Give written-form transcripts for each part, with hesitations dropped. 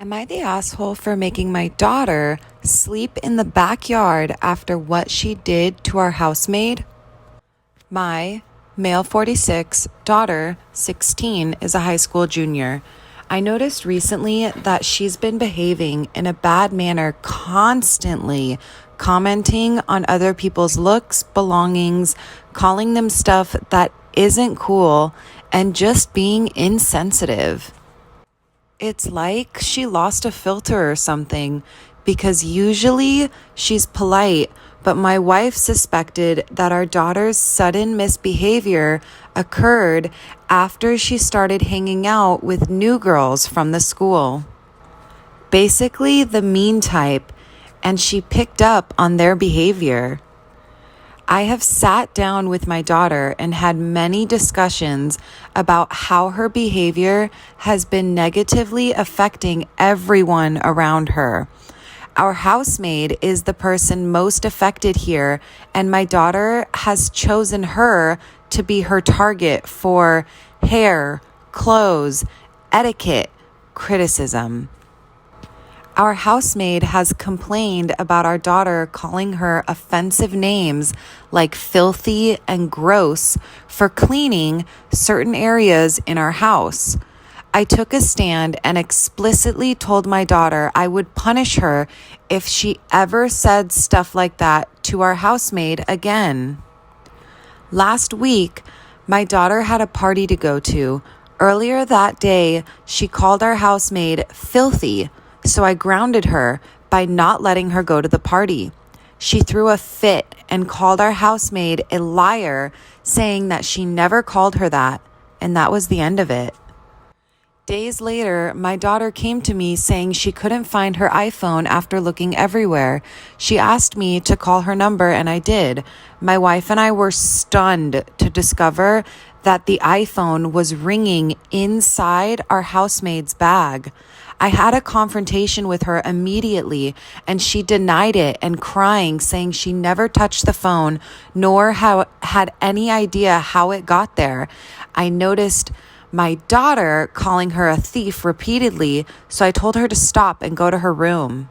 Am I the asshole for making my daughter sleep in the backyard after what she did to our housemaid? My male 46, daughter 16, is a high school junior. I noticed recently that she's been behaving in a bad manner, constantly commenting on other people's looks, belongings, calling them stuff that isn't cool, and just being insensitive. It's like she lost a filter or something, because usually she's polite, but my wife suspected that our daughter's sudden misbehavior occurred after she started hanging out with new girls from the school. Basically the mean type, and she picked up on their behavior. I have sat down with my daughter and had many discussions about how her behavior has been negatively affecting everyone around her. Our housemaid is the person most affected here, and my daughter has chosen her to be her target for hair, clothes, etiquette, criticism. Our housemaid has complained about our daughter calling her offensive names like filthy and gross for cleaning certain areas in our house. I took a stand and explicitly told my daughter I would punish her if she ever said stuff like that to our housemaid again. Last week, my daughter had a party to go to. Earlier that day, she called our housemaid filthy, so I grounded her by not letting her go to the party. She threw a fit and called our housemaid a liar, saying that she never called her that, and that was the end of it. Days later, my daughter came to me saying she couldn't find her iPhone after looking everywhere. She asked me to call her number, and I did. My wife and I were stunned to discover that the iPhone was ringing inside our housemaid's bag. I had a confrontation with her immediately, and she denied it and crying, saying she never touched the phone nor had any idea how it got there. I noticed my daughter calling her a thief repeatedly, so I told her to stop and go to her room.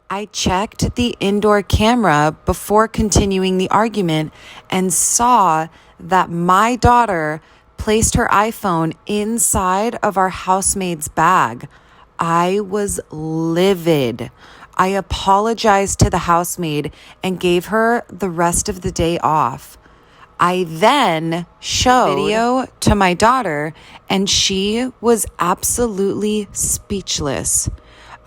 I checked the indoor camera before continuing the argument and saw that my daughter placed her iPhone inside of our housemaid's bag. I was livid. I apologized to the housemaid and gave her the rest of the day off. I then showed video to my daughter, and she was absolutely speechless.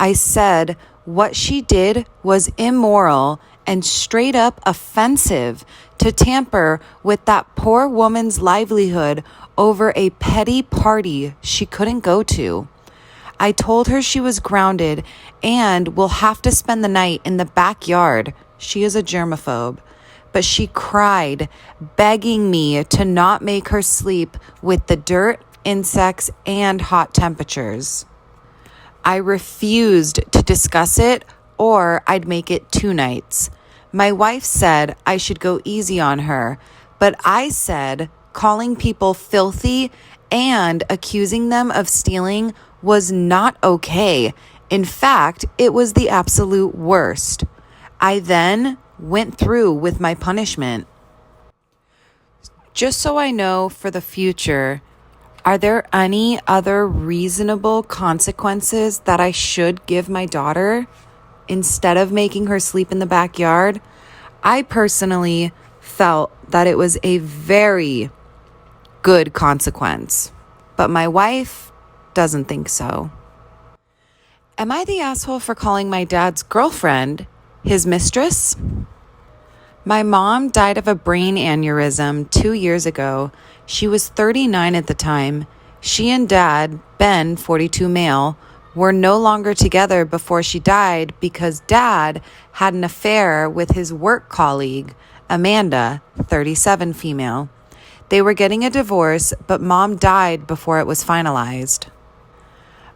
I said what she did was immoral and straight up offensive to tamper with that poor woman's livelihood over a petty party she couldn't go to. I told her she was grounded and will have to spend the night in the backyard. She is a germaphobe. But she cried, begging me to not make her sleep with the dirt, insects, and hot temperatures. I refused to discuss it, or I'd make it 2 nights. My wife said I should go easy on her, but I said calling people filthy and accusing them of stealing was not okay. In fact, it was the absolute worst. I then went through with my punishment. Just so I know for the future, are there any other reasonable consequences that I should give my daughter instead of making her sleep in the backyard? I personally felt that it was a very good consequence, but my wife doesn't think so. Am I the asshole for calling my dad's girlfriend his mistress? My mom died of a brain aneurysm 2 years ago. She was 39 at the time. She and dad, Ben, 42 male, were no longer together before she died because dad had an affair with his work colleague, Amanda, 37 female. They were getting a divorce, but mom died before it was finalized.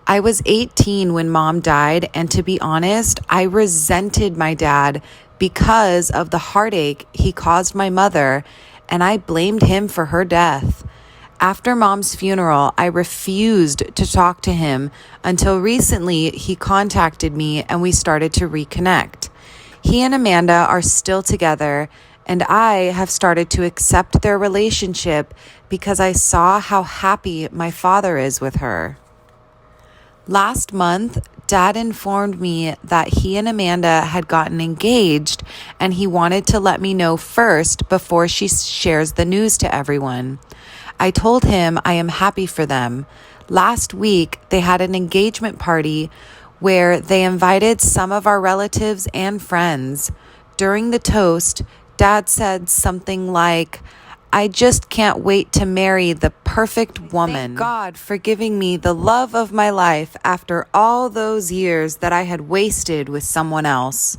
I was 18 when mom died, and to be honest, I resented my dad because of the heartache he caused my mother, and I blamed him for her death. After Mom's funeral, I refused to talk to him until recently he contacted me and we started to reconnect. He and Amanda are still together, and I have started to accept their relationship because I saw how happy my father is with her. Last month, Dad informed me that he and Amanda had gotten engaged, and he wanted to let me know first before she shares the news to everyone. I told him I am happy for them. Last week, they had an engagement party where they invited some of our relatives and friends. During the toast, Dad said something like, "I just can't wait to marry the perfect woman. Thank God for giving me the love of my life after all those years that I had wasted with someone else."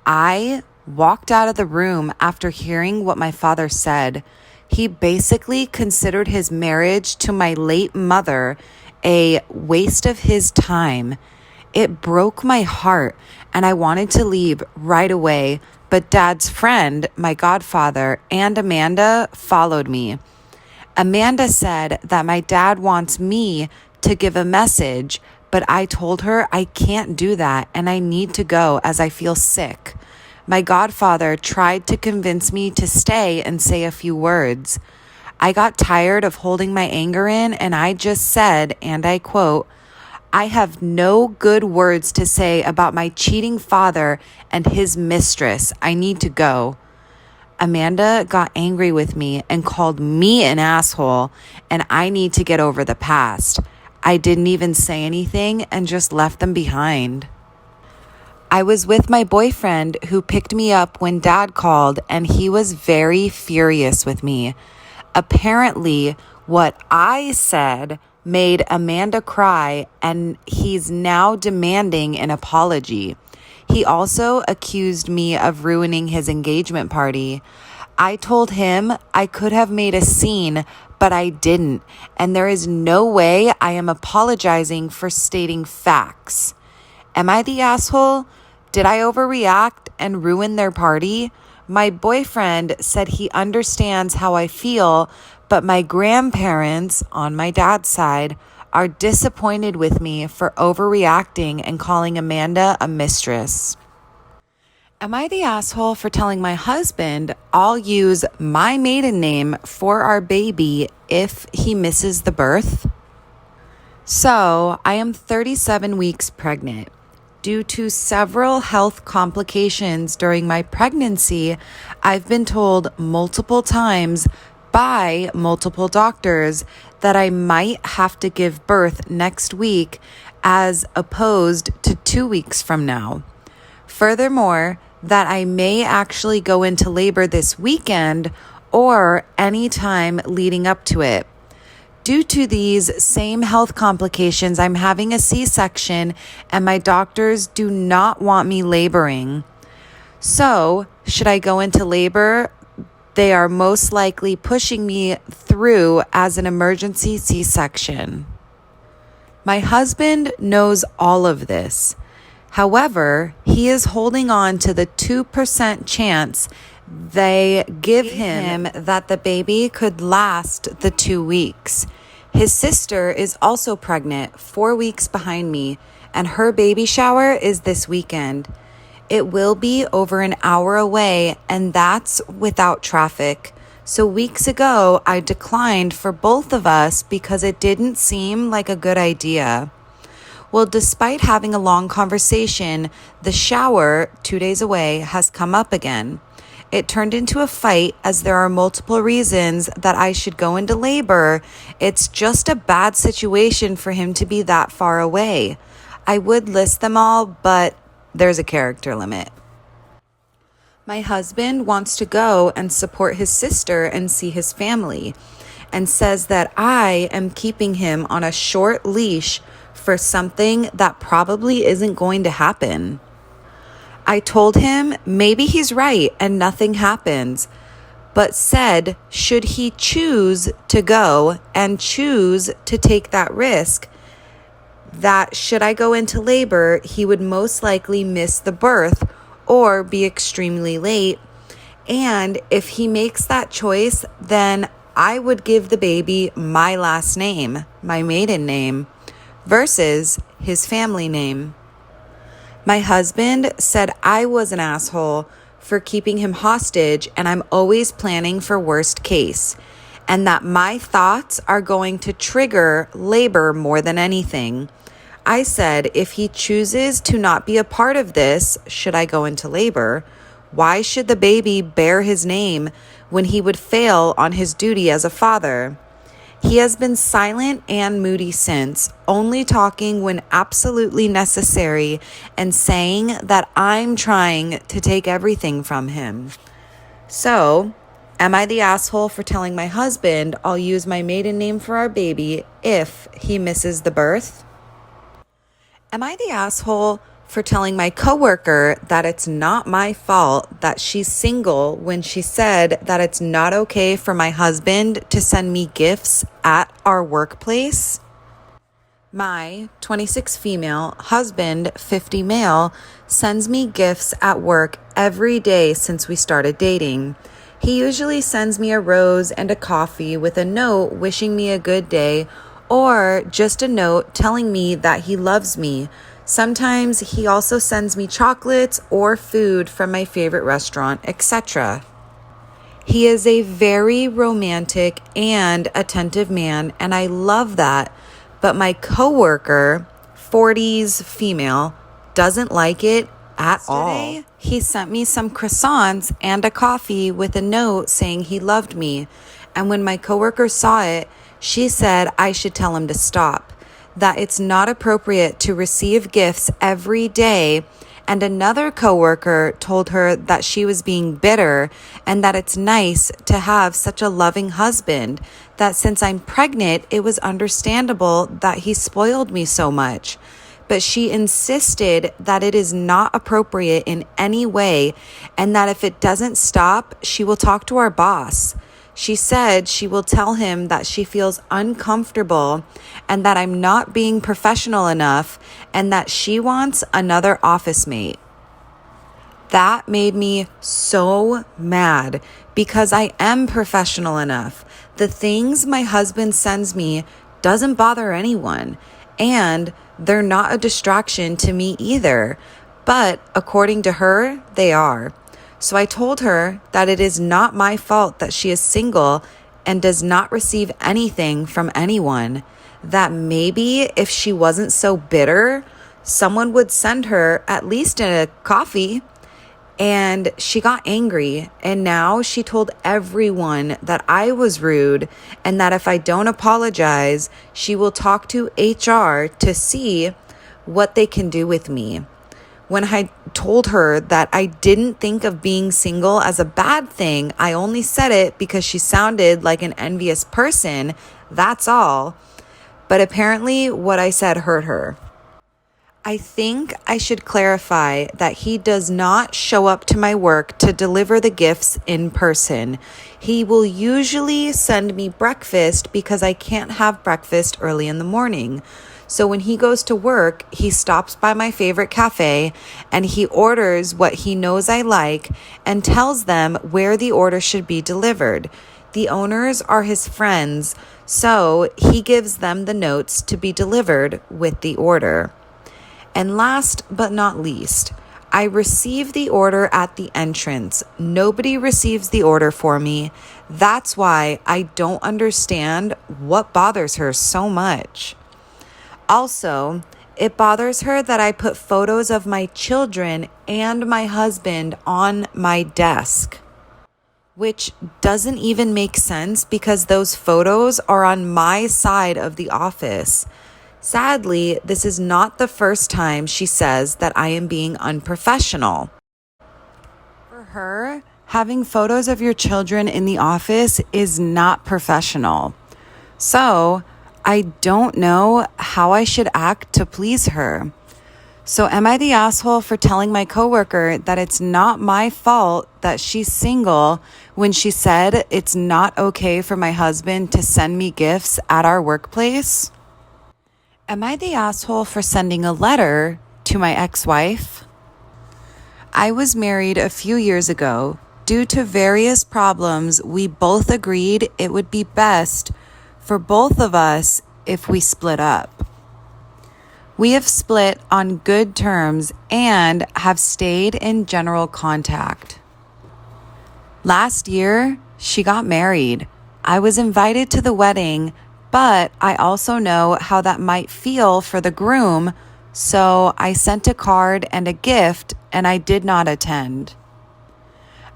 I walked out of the room after hearing what my father said. He basically considered his marriage to my late mother a waste of his time. It broke my heart, and I wanted to leave right away, but Dad's friend, my godfather, and Amanda followed me. Amanda said that my dad wants me to give a message, but I told her I can't do that and I need to go as I feel sick. My godfather tried to convince me to stay and say a few words. I got tired of holding my anger in, and I just said, and I quote, "I have no good words to say about my cheating father and his mistress. I need to go." Amanda got angry with me and called me an asshole, and I need to get over the past. I didn't even say anything and just left them behind. I was with my boyfriend who picked me up when Dad called, and he was very furious with me. Apparently, what I said made Amanda cry, and he's now demanding an apology. He also accused me of ruining his engagement party. I told him I could have made a scene, but I didn't, and there is no way I am apologizing for stating facts. Am I the asshole? Did I overreact and ruin their party? My boyfriend said he understands how I feel, but my grandparents, on my dad's side, are disappointed with me for overreacting and calling Amanda a mistress. Am I the asshole for telling my husband I'll use my maiden name for our baby if he misses the birth? So, I am 37 weeks pregnant. Due to several health complications during my pregnancy, I've been told multiple times by multiple doctors that I might have to give birth next week as opposed to 2 weeks from now. Furthermore, that I may actually go into labor this weekend or any time leading up to it. Due to these same health complications, I'm having a C-section and my doctors do not want me laboring. So, should I go into labor? They are most likely pushing me through as an emergency C-section. My husband knows all of this. However, he is holding on to the 2% chance they give him that the baby could last the 2 weeks. His sister is also pregnant, 4 weeks behind me, and her baby shower is this weekend. It will be over an hour away, and that's without traffic. So weeks ago, I declined for both of us because it didn't seem like a good idea. Well, despite having a long conversation, the shower, 2 days away, has come up again. It turned into a fight as there are multiple reasons that I should go into labor. It's just a bad situation for him to be that far away. I would list them all, but there's a character limit. My husband wants to go and support his sister and see his family, and says that I am keeping him on a short leash for something that probably isn't going to happen. I told him maybe he's right and nothing happens, but said should he choose to go and choose to take that risk, that should I go into labor, he would most likely miss the birth or be extremely late. And if he makes that choice, then I would give the baby my last name, my maiden name, versus his family name. My husband said I was an asshole for keeping him hostage, and I'm always planning for worst case, and that my thoughts are going to trigger labor more than anything. I said if he chooses to not be a part of this, should I go into labor, why should the baby bear his name when he would fail on his duty as a father? He has been silent and moody since, only talking when absolutely necessary and saying that I'm trying to take everything from him. So, am I the asshole for telling my husband I'll use my maiden name for our baby if he misses the birth? Am I the asshole for telling my coworker that it's not my fault that she's single when she said that it's not okay for my husband to send me gifts at our workplace? My 26 female husband, 50 male, sends me gifts at work every day since we started dating. He usually sends me a rose and a coffee with a note wishing me a good day, or just a note telling me that he loves me. Sometimes he also sends me chocolates or food from my favorite restaurant, etc. He is a very romantic and attentive man, and I love that. But my coworker, 40s female, doesn't like it at all. He sent me some croissants and a coffee with a note saying he loved me. And when my coworker saw it, she said I should tell him to stop, that it's not appropriate to receive gifts every day. And another coworker told her that she was being bitter and that it's nice to have such a loving husband, that since I'm pregnant, it was understandable that he spoiled me so much. But she insisted that it is not appropriate in any way and that if it doesn't stop, she will talk to our boss. She said she will tell him that she feels uncomfortable and that I'm not being professional enough and that she wants another office mate. That made me so mad because I am professional enough. The things my husband sends me doesn't bother anyone, and they're not a distraction to me either. But according to her, they are. So I told her that it is not my fault that she is single and does not receive anything from anyone. That maybe if she wasn't so bitter, someone would send her at least a coffee. And she got angry, and now she told everyone that I was rude and that if I don't apologize, she will talk to HR to see what they can do with me. When I told her that I didn't think of being single as a bad thing, I only said it because she sounded like an envious person, that's all. But apparently what I said hurt her. I think I should clarify that he does not show up to my work to deliver the gifts in person. He will usually send me breakfast because I can't have breakfast early in the morning. So when he goes to work, he stops by my favorite cafe and he orders what he knows I like and tells them where the order should be delivered. The owners are his friends, so he gives them the notes to be delivered with the order. And last but not least, I receive the order at the entrance. Nobody receives the order for me. That's why I don't understand what bothers her so much. Also, it bothers her that I put photos of my children and my husband on my desk, which doesn't even make sense because those photos are on my side of the office. Sadly, this is not the first time she says that I am being unprofessional. For her, having photos of your children in the office is not professional. So, I don't know how I should act to please her. So am I the asshole for telling my coworker that it's not my fault that she's single when she said it's not okay for my husband to send me gifts at our workplace? Am I the asshole for sending a letter to my ex-wife? I was married a few years ago Due to various problems, we both agreed it would be best for both of us if we split up. We have split on good terms and have stayed in general contact. Last year, she got married. I was invited to the wedding, but I also know how that might feel for the groom, so I sent a card and a gift, and I did not attend.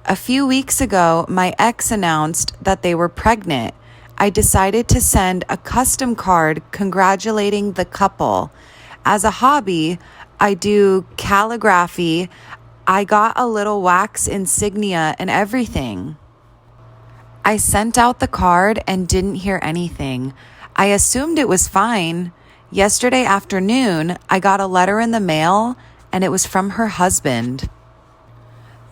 A few weeks ago, my ex announced that they were pregnant. I decided to send a custom card congratulating the couple. As a hobby, I do calligraphy. I got a little wax insignia and everything. I sent out the card and didn't hear anything. I assumed it was fine. Yesterday afternoon, I got a letter in the mail, and it was from her husband.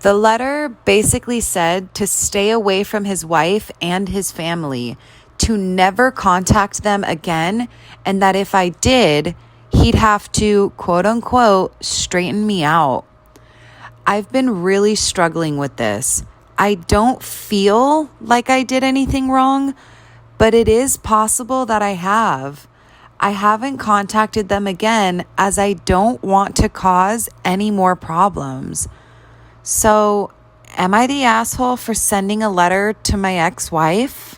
The letter basically said to stay away from his wife and his family, to never contact them again, and that if I did, he'd have to, quote unquote, straighten me out. I've been really struggling with this. I don't feel like I did anything wrong, but it is possible that I have. I haven't contacted them again as I don't want to cause any more problems. So, am I the asshole for sending a letter to my ex-wife?